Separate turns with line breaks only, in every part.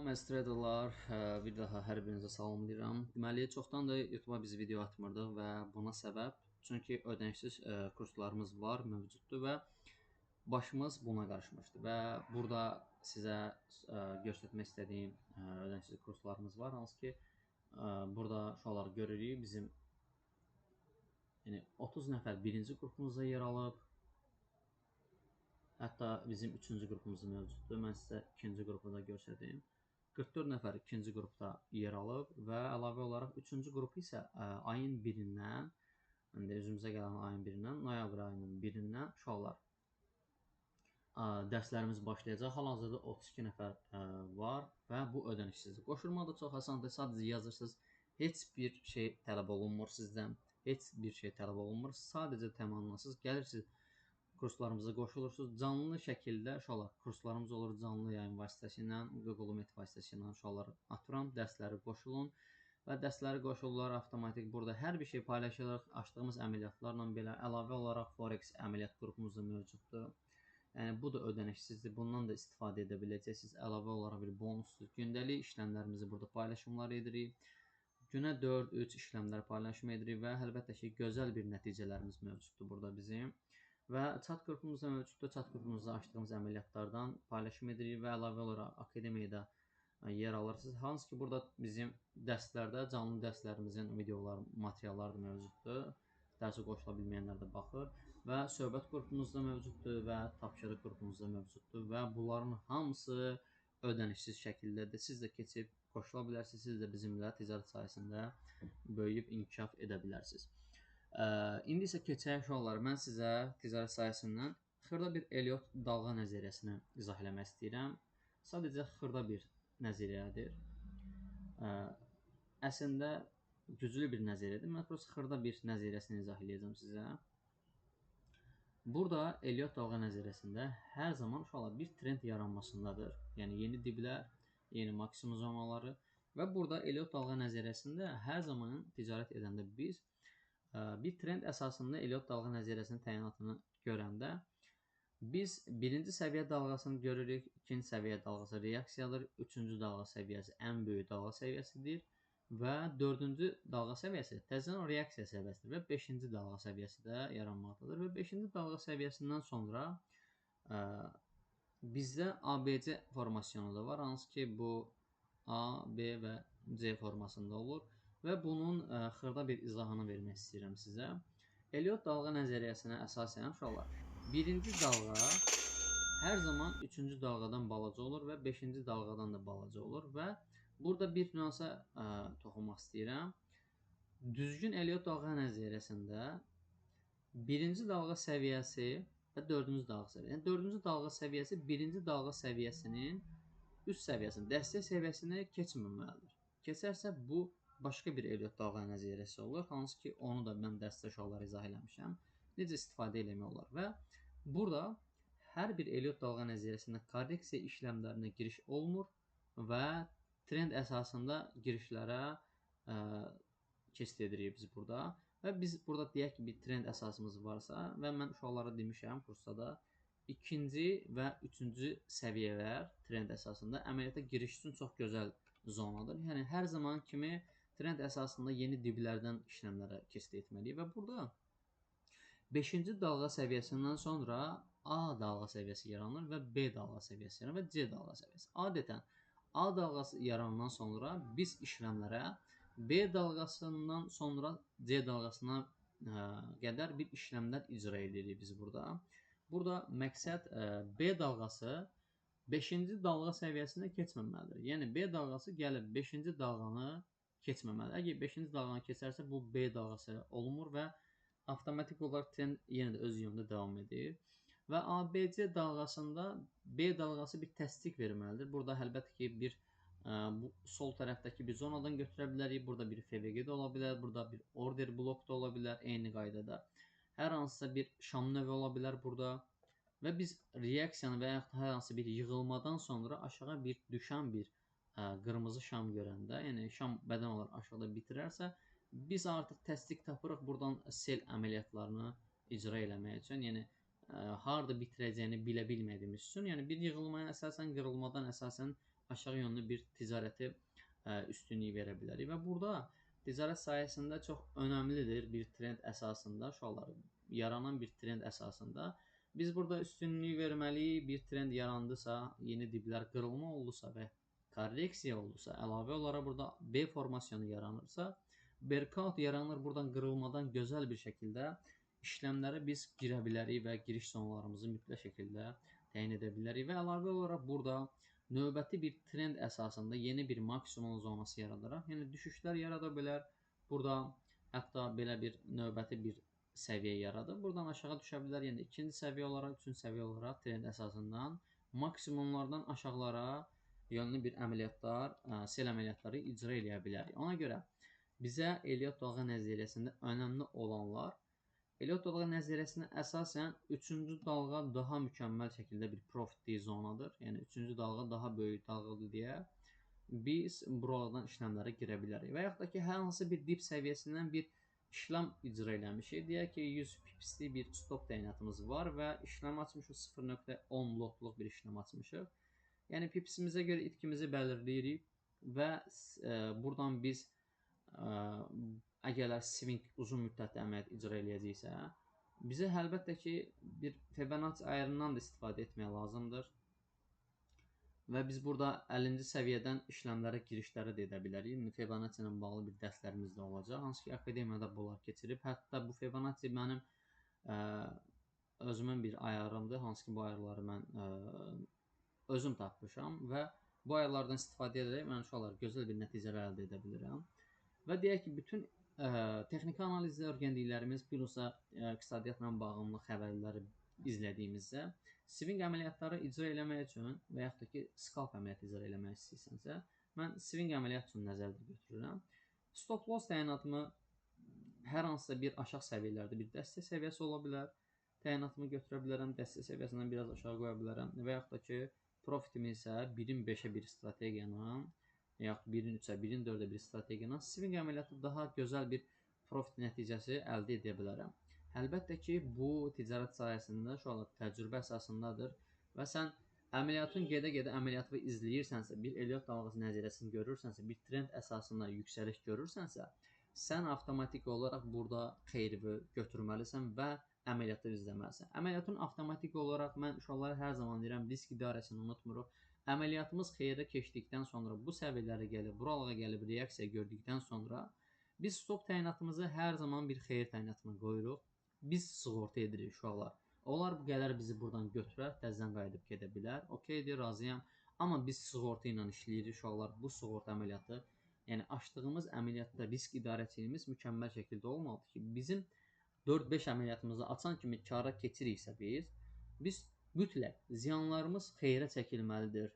Salam əziz bir daha hər birinizə salamlayıram. Deməli, çoxdandır YouTube-a biz video atmırdıq və buna səbəb çünki ödənişsiz kurslarımız var, mövcuddur və başımız buna qarışmışdı və burada sizə göstərmək istədiyim ödənişsiz kurslarımız var. Hansı ki, burada uşaqları görürük. Bizim 30 nəfər birinci qrupumuzda yer alıb. Hətta bizim 3-cü qrupumuz mövcuddur. Mən sizə ikinci qrupu da göstərdim. 44 nəfər ikinci qrupda yer alıb və əlavə olaraq 3-cü qrup isə ayın 1-dən, özümüzə gələn ayın 1-dən, noyabr ayının 1-dən uşaqlar dərslərimiz başlayacaq. Hal-hazırda 32 nəfər var və bu ödənişsizdir. Qoşulmaq da çox asandır. Sadəcə yazırsınız. Heç bir şey tələb olunmur sizdən. Heç bir şey tələb olunmur. Sadəcə təmanlasız gəlirsiniz. Kurslarımıza qoşulursunuz. Canlı şəkildə uşaqlar kurslarımız olur, canlı yayın vasitəsilə, Google Meet vasitəsilə uşaqları atıram, dərsləri qoşulun və dərsləri qoşulurlar avtomatik. Burada hər bir şey paylaşırıq. Açdığımız əməliyyatlarla belə əlavə olaraq Forex əməliyyat qrupumuz da mövcuddur. Yəni bu da ödənişsizdir. Bundan da istifadə edə biləcəksiniz. Əlavə olaraq bir bonusdur. Gündəlik işləmlərimizi burada paylaşımlar edirik. Günə 4-3 işləmlər paylaşım edirik və əlbəttə ki, gözəl bir nəticələrimiz mövcuddur burada bizim. Və chat qrupumuz da mövcuddur. Chat qrupumuzda açdığımız əməliyyatlardan paylaşım edirik və əlavə olaraq akademiyada yer alırsınız. Hansı ki, burada bizim dərslərdə canlı dərslərimizin videoları, materialları da mövcuddur. Dərsə qoşula bilməyənlər də baxır və söhbət qrupumuz da mövcuddur və tapşırıq qrupumuz da mövcuddur və bunların hamısı ödənişsiz şəkildədir. Siz də keçib qoşula bilərsiniz. Siz də bizimlə ticarət sayəsində böyüyüb inkişaf edə bilərsiniz. İndi isə keçək uşaqlar, mən sizə ticarət sayəsindən xırda bir Elliot dalğa nəzəriyyəsini izah eləmək istəyirəm. Sadəcə xırda bir nəzəriyyədir. Əslində güclü bir nəzəriyyədir. Mən prosta xırda bir nəzəriyyəsini izah eləyəcəm sizə. Burada Elliot dalğa nəzəriyyəsində hər zaman uşaqlar bir trend yaranmasındadır. Yəni yeni diblər, yeni maksimum zonaları və burada Elliot dalğa nəzəriyyəsində hər zaman ticarət edəndə biz bir trend əsasında Elliot dalğa nəzəriyyəsinin təyinatını görəndə biz birinci səviyyə dalğasını görürük, ikinci səviyyə dalğası reaksiyadır, üçüncü dalğa səviyyəsi ən böyük dalğa səviyyəsidir və dördüncü dalğa səviyyəsi təzədən reaksiya səviyyəsidir və beşinci dalğa səviyyəsi də yaranmaqdadır və beşinci dalğa səviyyəsindən sonra bizdə ABC formasiyonu da var, hansı ki bu A, B və C formasında olur. Və bunun xırda bir izahını vermək istəyirəm sizə. Elliot dalğa nəzəriyyəsinə əsasən uşaqlar, birinci dalğa hər zaman üçüncü dalğadan balaca olur və beşinci dalğadan da balaca olur və burada bir nüansa toxunmaq istəyirəm. Düzgün Elliot dalğa nəzəriyyəsində birinci dalğa səviyyəsi və dördüncü dalğa səviyyəsi. Yəni dördüncü dalğa səviyyəsi birinci dalğa səviyyəsinin üst səviyyəsini, dəstək səviyyəsini keçməməlidir. Keçərsə bu başqa bir Elliot dalğa nəzəriyyəsi olur. Hansı ki, onu da mən dərsdə uşaqlara izah eləmişəm. Necə istifadə eləmək olar və burada hər bir Elliot dalğa nəzəriyyəsində korreksiya işləmlərinə giriş olmur və trend əsasında girişlərə keçid edirik biz burada. Və biz burada deyək ki, bir trend əsasımız varsa və mən uşaqlara demişəm kursda da ikinci və üçüncü səviyyələr trend əsasında əməliyyata giriş üçün çox gözəl zonadır. Yəni hər zaman kimi trend əsasında yeni diblərdən işləmlərə keçid etməliyik və burada 5-ci dalğa səviyyəsindən sonra A dalğa səviyyəsi yaranır və B dalğa səviyyəsi yaranır və C dalğa səviyyəsi. Adətən A dalğası yaranandan sonra biz işləmlərə B dalğasından sonra C dalğasına qədər bir işləmlər icra edirik biz burada. Burada məqsəd B dalğası 5-ci dalğa səviyyəsinə keçməməlidir. Yəni B dalğası gəlib 5-ci dalğanı keçməməlidir. Əgər 5-ci dalğanı keçərsə bu B dalğası olmur və avtomatik olaraq trend yenə də öz yolunda davam edir. Və ABC dalğasında B dalğası bir təsdiq verməlidir. Burada əlbəttə ki, bir bu sol tərəfdəki bir zonadan götürə bilərik. Burada bir FVG də ola bilər, burada bir order blok da ola bilər eyni qaydada. Hər hansısa bir şam növü ola bilər burada. Və biz reaksiyanı və yaxud hər hansı bir yığılmadan sonra aşağı bir düşən bir qırmızı şam görəndə, yəni şam bədən olaraq aşağıda bitirərsə, biz artıq təsdiq tapırıq buradan sell əməliyyatlarını icra eləmək üçün. Yəni harda bitirəcəyini bilə bilmədiyimiz üçün, yəni bir yığılmaya əsasən, qırılmadan əsasən aşağı yönlü bir ticarəti üstünlük verə bilərik və burada ticarət sahəsində çox önəmlidir bir trend əsasında, uşaqlar, yaranan bir trend əsasında biz burada üstünlük verməliyik. Bir trend yarandısa, yeni diblər qırılma oldusa və korreksiya oldusa, əlavə olaraq burada B formasiyonu yaranırsa, breakout yaranır, buradan qırılmadan gözəl bir şəkildə işləmlərə biz girə bilərik və giriş zonlarımızı mütləq şəkildə təyin edə bilərik və əlavə olaraq burada növbəti bir trend əsasında yeni bir maksimum zonası yaradaraq, yəni düşüşlər yarada bilər. Burada hətta belə bir növbəti bir səviyyə yaradır. Buradan aşağı düşə bilər. Yəni ikinci səviyyə olaraq, üçüncü səviyyə olaraq trend əsasından maksimumlardan aşağılara yönlü bir əməliyyatlar, sel əməliyyatları icra eləyə bilərik. Ona görə bizə Elliot dalğa nəzəriyyəsində önəmli olanlar, Elliot dalğa nəzəriyyəsinə əsasən 3-cü dalğa daha mükəmməl şəkildə bir profitli zonadır. Yəni 3-cü dalğa daha böyük dalğadır deyə biz buralardan işləmlərə girə bilərik. Və yaxud da ki, hər hansı bir dip səviyyəsindən bir işlem icra eləmişik. Deyək ki, 100 pipsli bir stop təyinatımız var və işlem açmışıq, 0.10 lotluq bir işlem açmışıq. Yəni pipsimizə görə itkimizi bəlirləyirik və buradan biz əgər swing uzun müddətli əməliyyat icra eləyəcəksə, bizə əlbəttə ki, bir Fibonacci ayarından da istifadə etmək lazımdır. Və biz burada 50-ci səviyyədən işləmlərə girişləri də edə bilərik. Fibonacci ilə bağlı bir dərslərimiz də olacaq. Hansı ki, akademiyada bunlar keçirib. Hətta bu Fibonacci mənim özümün bir ayarımdır. Hansı ki, bu ayarları mən özüm tapmışam və bu ayarlardan istifadə edərək mən uşaqlar gözəl bir nəticələr əldə edə bilirəm. Və deyək ki, bütün texniki analizdə öyrəndiklərimiz, plusa iqtisadiyyatla bağımlı xəbərləri izlədiyimizdə swing əməliyyatları icra eləmək üçün və yaxud da ki, scalp əməliyyatı icra eləmək istəyirsənsə, mən swing əməliyyat üçün nəzərdə götürürəm. Stop loss təyinatımı hər hansısa bir aşağı səviyyələrdə bir dəstək səviyyəsi ola bilər. Təyinatımı götürə bilərəm, dəstək səviyyəsindən biraz aşağı qoya bilərəm və yaxud da ki, profitimi isə 1-in 5-ə bir strategiyanı yaxud 1-in 3-ə, 1-in 4-ə bir strategiyanı swing əməliyyatı daha gözəl bir profit nəticəsi əldə edə bilərəm. Əlbəttə ki, bu ticarət sahəsində şu anda təcrübə əsasındadır və sən əməliyyatın gedə-gedə əməliyyatı izləyirsənsə, bir Elliot dalğası nəzəriyyəsini görürsənsə, bir trend əsasında yüksəliş görürsənsə, sən avtomatik olaraq burada xeyri götürməlisən və əməliyyatı izləməlisən. Əməliyyatın avtomatik olaraq mən uşaqlara hər zaman deyirəm, risk idarəsini unutmuruq. Əməliyyatımız xeyirə keçdikdən sonra, bu səviyyələrə gəlib, buralara gəlib reaksiya gördükdən sonra biz stop təyinatımızı hər zaman bir xeyir təyinatına qoyuruq. Biz sığorta edirik uşaqlar. Onlar bu qədər bizi buradan götürər, təzədən qayıdıb gedə bilər. Okeydir, razıyam. Amma biz sığorta ilə işləyirik uşaqlar. Bu sığorta əməliyyatı, yəni açdığımız əməliyyatda risk idarəçiliyimiz mükəmməl şəkildə olmalıdır ki, bizim 4-5 əməliyyatımızı açan kimi kara keçiriksə biz mütləq ziyanlarımız xeyrə çəkilməlidir.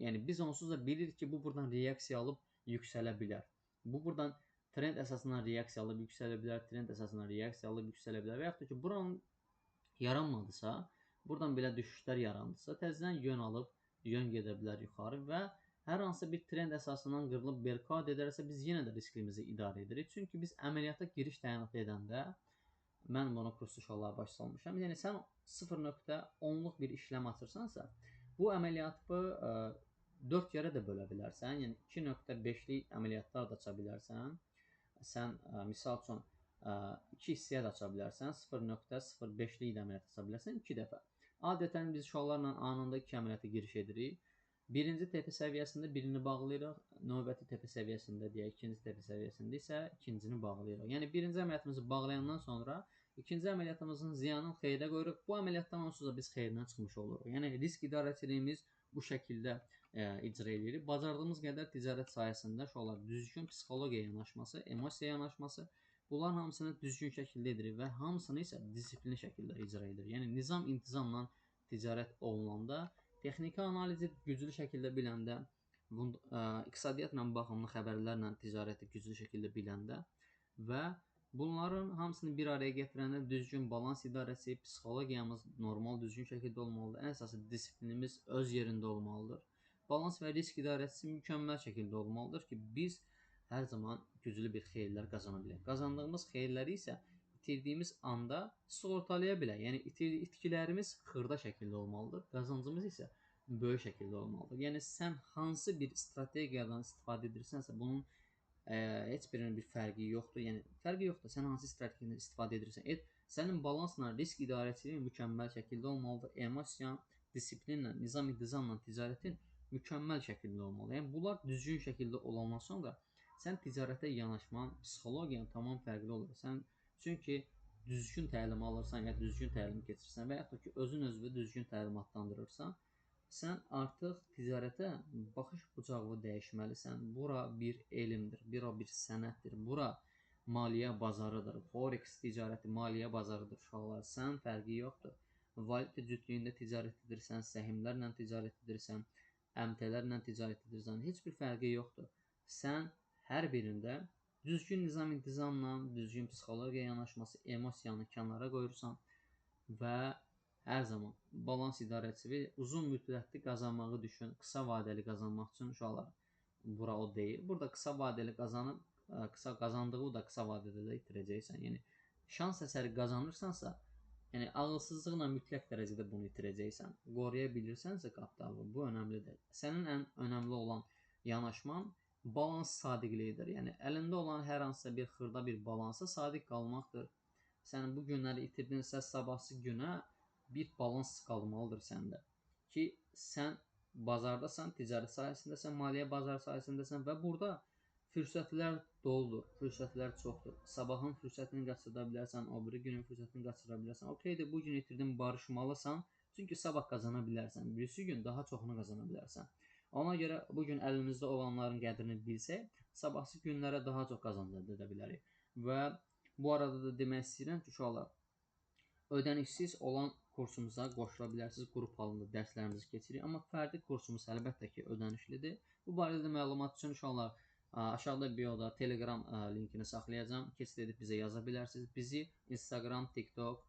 Yəni biz onsuz da bilirik ki, bu buradan reaksiya alıb yüksələ bilər. Bu buradan trend əsasından reaksiya alıb yüksələ bilər, trend əsasından reaksiya alıb yüksələ bilər və yaxud da ki, buranın yaranmadısa, buradan belə düşüşlər yarandısa, təzədən yön alıb yön gedə bilər yuxarı və hər hansı bir trend əsasından qırılıb breakout edərsə biz yenə də riskimizi idarə edirik. Çünki biz əməliyyata giriş təyinatı edəndə mən bunu kurs uşaqlara baş salmışam. Yəni sən 0.10-luq bir işləm açırsansa, bu əməliyyatı 4 yerə də bölə bilərsən. Yəni 2.5-lik əməliyyatlar da aça bilərsən. Sən misal üçün 2 hissəyə də aça bilərsən. 0.05-lik də əməliyyat aça bilərsən 2 dəfə. Adətən biz uşaqlarla anında 2 əməliyyata giriş edirik. Birinci tepe səviyyəsində birini bağlayırıq, növbəti tepe səviyyəsində deyək, ikinci tepe səviyyəsində isə ikincini bağlayırıq. Yəni birinci əməliyyatımızı bağlayandan sonra ikinci əməliyyatımızın ziyanını xeyrə qoyuruq. Bu əməliyyatdan onsuz da biz xeyrindən çıxmış oluruq. Yəni risk idarəçiliyimiz bu şəkildə icra edirik. Bacardığımız qədər ticarət sahəsində uşaqlar düzgün psixologiya yanaşması, emosiya yanaşması, bunların hamısını düzgün şəkildə edirik və hamısını isə disiplinli şəkildə icra edirik. Yəni nizam intizamla ticarət olunanda, texniki analizi güclü şəkildə biləndə, iqtisadiyyatla bağımlı xəbərlərlə ticarəti güclü şəkildə biləndə və bunların hamısını bir araya gətirəndə düzgün balans idarəsi, psixologiyamız normal, düzgün şəkildə olmalıdır. Ən əsası disiplinimiz öz yerində olmalıdır. Balans və risk idarəsi mükəmməl şəkildə olmalıdır ki, biz hər zaman güclü bir xeyirlər qazana bilək. Qazandığımız xeyirləri isə itirdiyimiz anda sığortalaya bilək. Yəni itkilərimiz xırda şəkildə olmalıdır. Qazancımız isə böyük şəkildə olmalıdır. Yəni sən hansı bir strategiyadan istifadə edirsənsə, bunun heç birinin bir fərqi yoxdur. Yəni fərqi yoxdur. Sən hansı strategiyadan istifadə edirsən, et. Sənin balansla risk idarəçiliyin mükəmməl şəkildə olmalıdır. Emosiya, disiplinlə, nizam-intizamla ticarətin mükəmməl şəkildə olmalıdır. Yəni bunlar düzgün şəkildə olandan sonra sən ticarətə yanaşman, psixologiyan tamam fərqli olur. Sən çünki düzgün təlim alırsan, ya düzgün təlim keçirsən və yaxud da ki, özün özünü düzgün təlimatlandırırsan, sən artıq ticarətə baxış bucağı dəyişməlisən. Bura bir elmdir, bura bir sənətdir, bura maliyyə bazarıdır. Forex ticarəti maliyyə bazarıdır uşaqlar. Sən fərqi yoxdur. Valyuta cütlüyündə ticarət edirsən, səhmlərlə ticarət edirsən, əmtələrlə ticarət edirsən, heç bir fərqi yoxdur. Sən hər birində düzgün nizam-intizamla, düzgün psixologiya yanaşması, emosiyanı kənara qoyursan və hər zaman balans idarəçiliyi uzun müddətli qazanmağı düşün. Qısa vadəli qazanmaq üçün uşaqlar bura o deyil. Burada qısa vadəli qazanıb, qısa qazandığı da qısa vadədə də itirəcəksən. Yəni şans əsəri qazanırsansa, yəni ağılsızlıqla mütləq dərəcədə bunu itirəcəksən. Qoruya bilirsənsə kapitalı, bu önəmlidir. Sənin ən önəmli olan yanaşman balans sadiqliyidir. Yəni əlində olan hər hansısa bir xırda bir balansa sadiq qalmaqdır. Sən bu günləri itirdinsə, sabahsı günə bir balans qalmalıdır səndə. Ki sən bazardasan, ticarət sahəsindəsən, maliyyə bazarı sahəsindəsən və burada fürsətlər doludur, fürsətlər çoxdur. Sabahın fürsətini qaçıra bilərsən, o biri günün fürsətini qaçıra bilərsən. Okeydir, bu gün itirdin, barışmalısan. Çünki sabah qazana bilərsən. Birisi gün daha çoxunu qazana bilərsən. Ona görə bu gün əlimizdə olanların qədrini bilsək, sabahsı günlərə daha çox qazanc əldə edə bilərik. Və bu arada da demək istəyirəm ki, uşaqlar, ödənişsiz olan kursumuza qoşula bilərsiniz. Qrup halında dərslərimizi keçirik. Amma fərdi kursumuz əlbəttə ki, ödənişlidir. Bu barədə də məlumat üçün uşaqlar aşağıda bioda Telegram linkini saxlayacağam. Keçid edib bizə yaza bilərsiniz. Bizi Instagram, TikTok,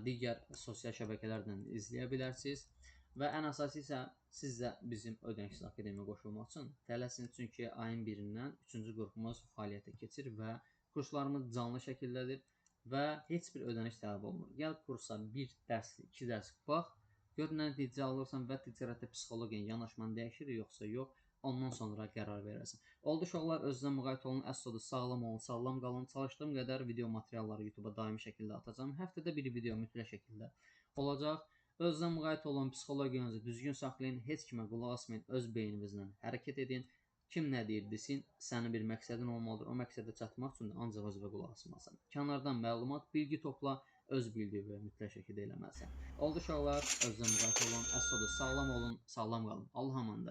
digər sosial şəbəkələrdən izləyə bilərsiniz. Və ən əsası isə siz də bizim ödənişsiz akademiyaya qoşulmaq üçün tələsin. Çünki ayın 1-dən 3-cü qrupumuz fəaliyyətə keçir və kurslarımız canlı şəkildədir və heç bir ödəniş tələb olunmur. Gəl kursa 1 dərs, 2 dərs bax, gör nə nəticə alırsan və ticarətə psixologiya yanaşmanı dəyişir yoxsa yox, ondan sonra qərar verərsən. Oldu uşaqlar, özünüzə müqayət olun, əsl sağlam olun, sağlam qalın. Çalışdığım qədər video materialları YouTube-a daimi şəkildə atacağam. Həftədə bir video mütləq şəkildə olacaq. Özünüzə müqayət olun, psixologiyanızı düzgün saxlayın, heç kimə qulaq asmayın, öz beyninizlə hərəkət edin. Kim nə deyir desin, sənin bir məqsədin olmalıdır. O məqsədə çatmaq üçün də ancaq özünə qulaq asmalısan. Kənardan məlumat, bilgi topla, öz bildiyi mütləq şəkildə eləməlisən. Oldu uşaqlar, özünüzə müqayət olun, əsl sağlam olun, sağlam qalın. Allah'a əmanət.